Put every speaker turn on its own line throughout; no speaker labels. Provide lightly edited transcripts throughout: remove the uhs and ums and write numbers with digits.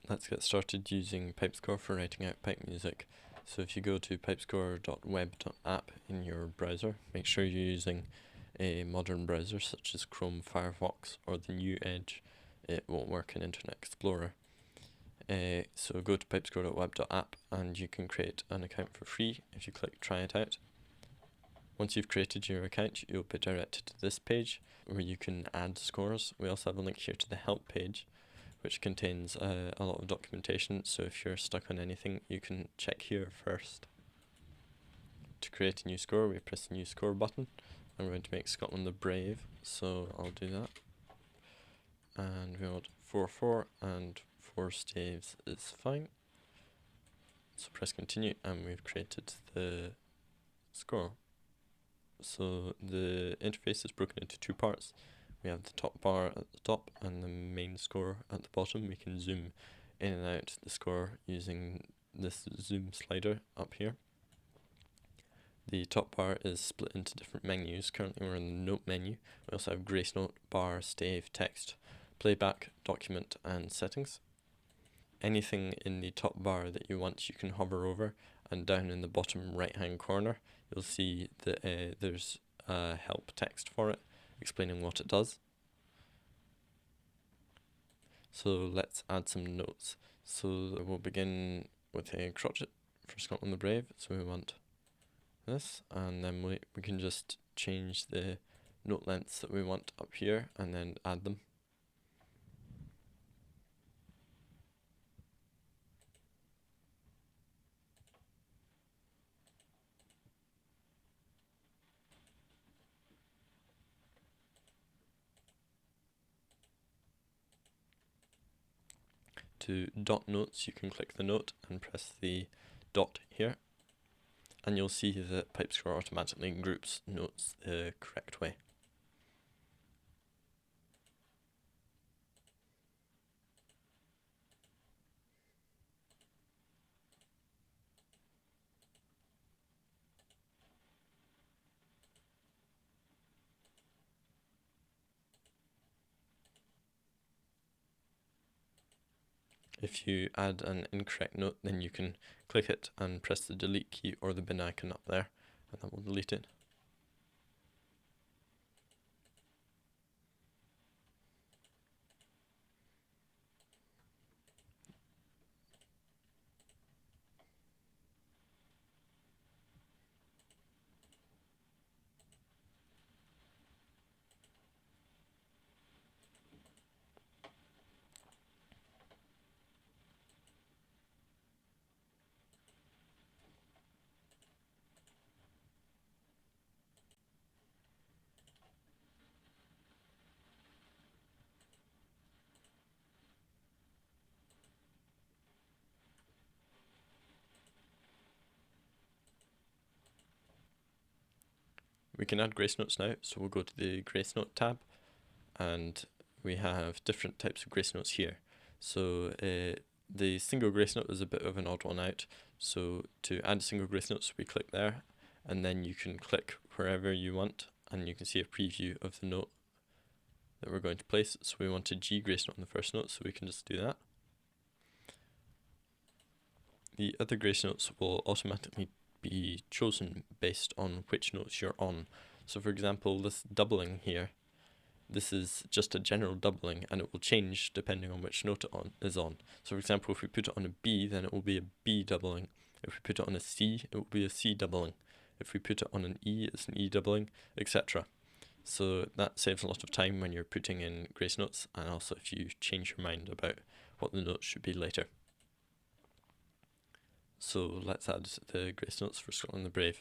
let's get started using PipeScore for writing out pipe music. So if you go to pipescore.web.app in your browser, make sure you're using a modern browser such as Chrome, Firefox, or the new Edge. It won't work in Internet Explorer. So go to pipescore.web.app and you can create an account for free if you click try it out. Once you've created your account, you'll be directed to this page where you can add scores. We also have a link here to the help page, which contains a lot of documentation, so if you're stuck on anything, you can check here first. To create a new score, we press the new score button. I'm going to make Scotland the Brave, so I'll do that. And we want 4/4 and 4 staves is fine. So press continue and we've created the score. So the interface is broken into two parts. We have the top bar at the top and the main score at the bottom. We can zoom in and out the score using this zoom slider up here. The top bar is split into different menus. Currently we're in the note menu. We also have grace note, bar, stave, text, playback, document and settings. Anything in the top bar that you want you can hover over, and down in the bottom right hand corner you'll see that there's help text for it explaining what it does. So let's add some notes. So we'll begin with a crotchet for Scotland the Brave. So we want this, and then we can just change the note lengths that we want up here and then add them. To dot notes, you can click the note and press the dot here, and you'll see that PipeScore automatically groups notes the correct way. If you add an incorrect note, then you can click it and press the delete key or the bin icon up there, and that will delete it. We can add grace notes now, so we'll go to the grace note tab, and we have different types of grace notes here. So the single grace note is a bit of an odd one out, so to add single grace notes we click there, and then you can click wherever you want and you can see a preview of the note that we're going to place. So we want a G grace note on the first note, so we can just do that. The other grace notes will automatically be chosen based on which notes you're on. So for example, this doubling here, this is just a general doubling and it will change depending on which note it is on. So for example, if we put it on a B, then it will be a B doubling. If we put it on a C, it will be a C doubling. If we put it on an E, it's an E doubling, etc. So that saves a lot of time when you're putting in grace notes, and also if you change your mind about what the notes should be later. So let's add the grace notes for Scotland the Brave.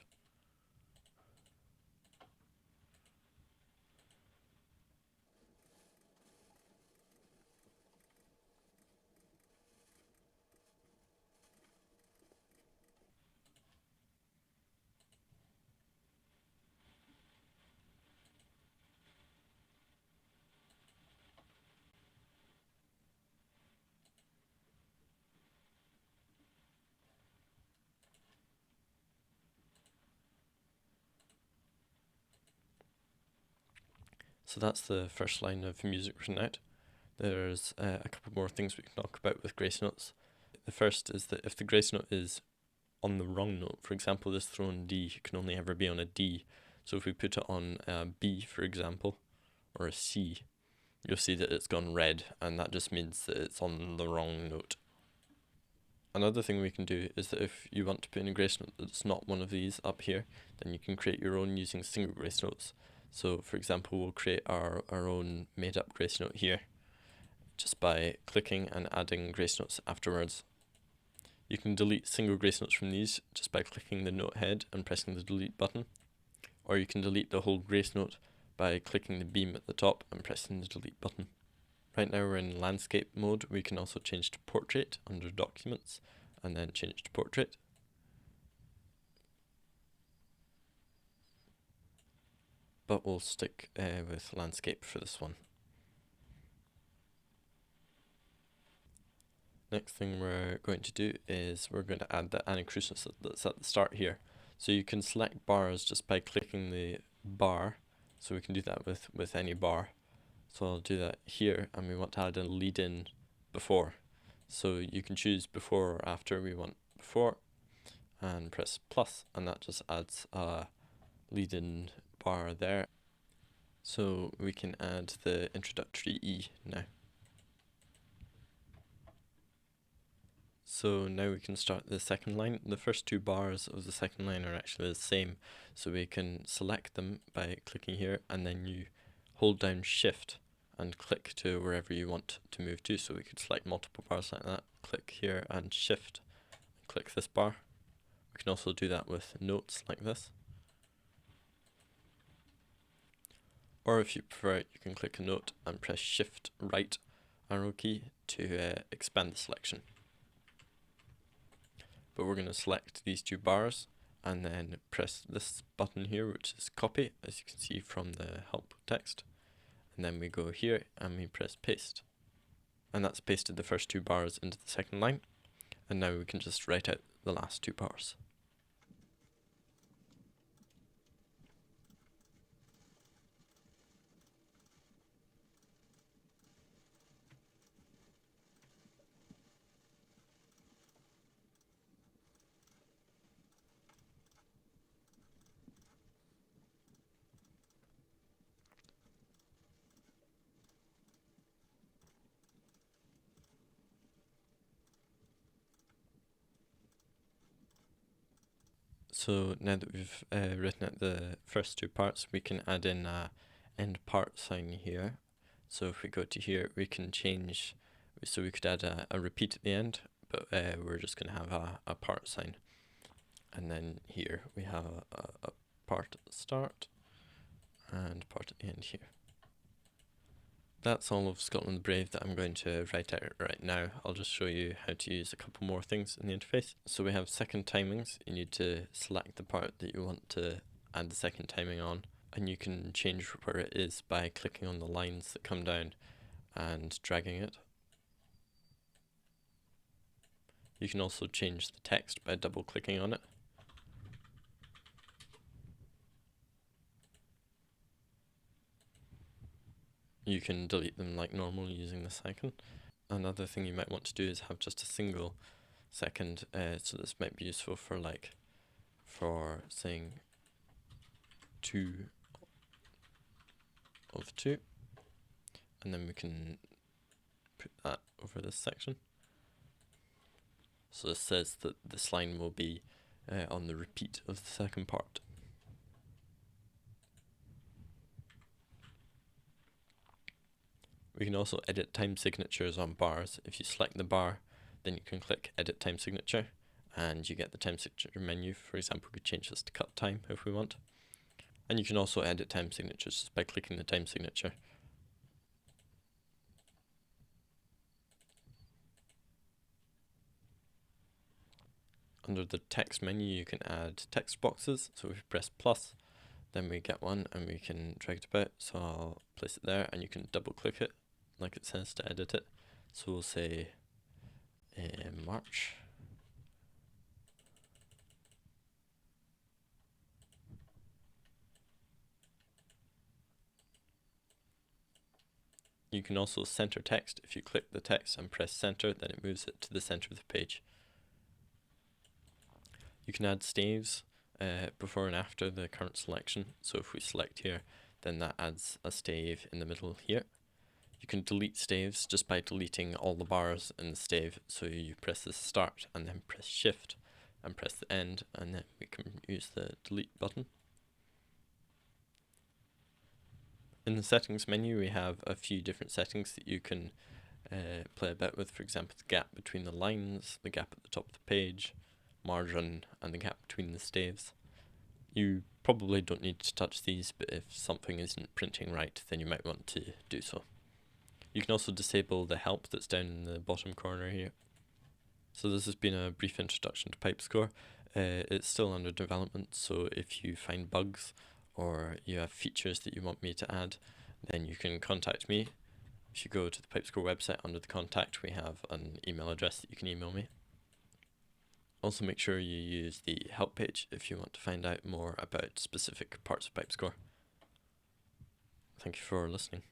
So that's the first line of music written out. There's a couple more things we can talk about with grace notes. The first is that if the grace note is on the wrong note, for example, this thrown D can only ever be on a D. So if we put it on a B, for example, or a C, you'll see that it's gone red, and that just means that it's on the wrong note. Another thing we can do is that if you want to put in a grace note that's not one of these up here, then you can create your own using single grace notes. So for example, we'll create our own made up grace note here, just by clicking and adding grace notes afterwards. You can delete single grace notes from these just by clicking the note head and pressing the delete button, or you can delete the whole grace note by clicking the beam at the top and pressing the delete button. Right now we're in landscape mode. We can also change to portrait under documents and then change to portrait. But we'll stick with landscape for this one. Next thing we're going to do is we're going to add the anacrusis that's at the start here. So you can select bars just by clicking the bar. So we can do that with any bar. So I'll do that here, and we want to add a lead in before. So you can choose before or after. We want before, and press plus, and that just adds a lead in bar there. So we can add the introductory E now. So now we can start the second line. The first two bars of the second line are actually the same, so we can select them by clicking here, and then you hold down shift and click to wherever you want to move to. So we could select multiple bars like that, click here and shift, and click this bar. We can also do that with notes like this. Or if you prefer it, you can click a note and press shift right arrow key to expand the selection. But we're going to select these two bars and then press this button here, which is copy, as you can see from the help text. And then we go here and we press paste. And that's pasted the first two bars into the second line. And now we can just write out the last two bars. So now that we've written out the first two parts, we can add in a end part sign here. So if we go to here, we can change, so we could add a repeat at the end, but we're just going to have a part sign. And then here we have a part at the start and part at the end here. That's all of Scotland the Brave that I'm going to write out right now. I'll just show you how to use a couple more things in the interface. So we have second timings. You need to select the part that you want to add the second timing on, and you can change where it is by clicking on the lines that come down and dragging it. You can also change the text by double clicking on it. You can delete them like normal using this icon. Another thing you might want to do is have just a single second, so this might be useful for saying 2 of 2, and then we can put that over this section. So this says that this line will be on the repeat of the second part. We can also edit time signatures on bars. If you select the bar, then you can click edit time signature and you get the time signature menu. For example, we could change this to cut time if we want. And you can also edit time signatures just by clicking the time signature. Under the text menu, you can add text boxes. So if we press plus, then we get one and we can drag it about. So I'll place it there and you can double click it like it says to edit it. So we'll say March. You can also center text. If you click the text and press center, then it moves it to the center of the page. You can add staves before and after the current selection. So if we select here, then that adds a stave in the middle here. You can delete staves just by deleting all the bars in the stave. So you press the start and then press shift and press the end, and then we can use the delete button. In the settings menu, we have a few different settings that you can play a bit with. For example, the gap between the lines, the gap at the top of the page, margin, and the gap between the staves. You probably don't need to touch these, but if something isn't printing right, then you might want to do so. You can also disable the help that's down in the bottom corner here. So this has been a brief introduction to PipeScore. It's still under development, so if you find bugs or you have features that you want me to add, then you can contact me. If you go to the PipeScore website, under the contact, we have an email address that you can email me. Also make sure you use the help page if you want to find out more about specific parts of PipeScore. Thank you for listening.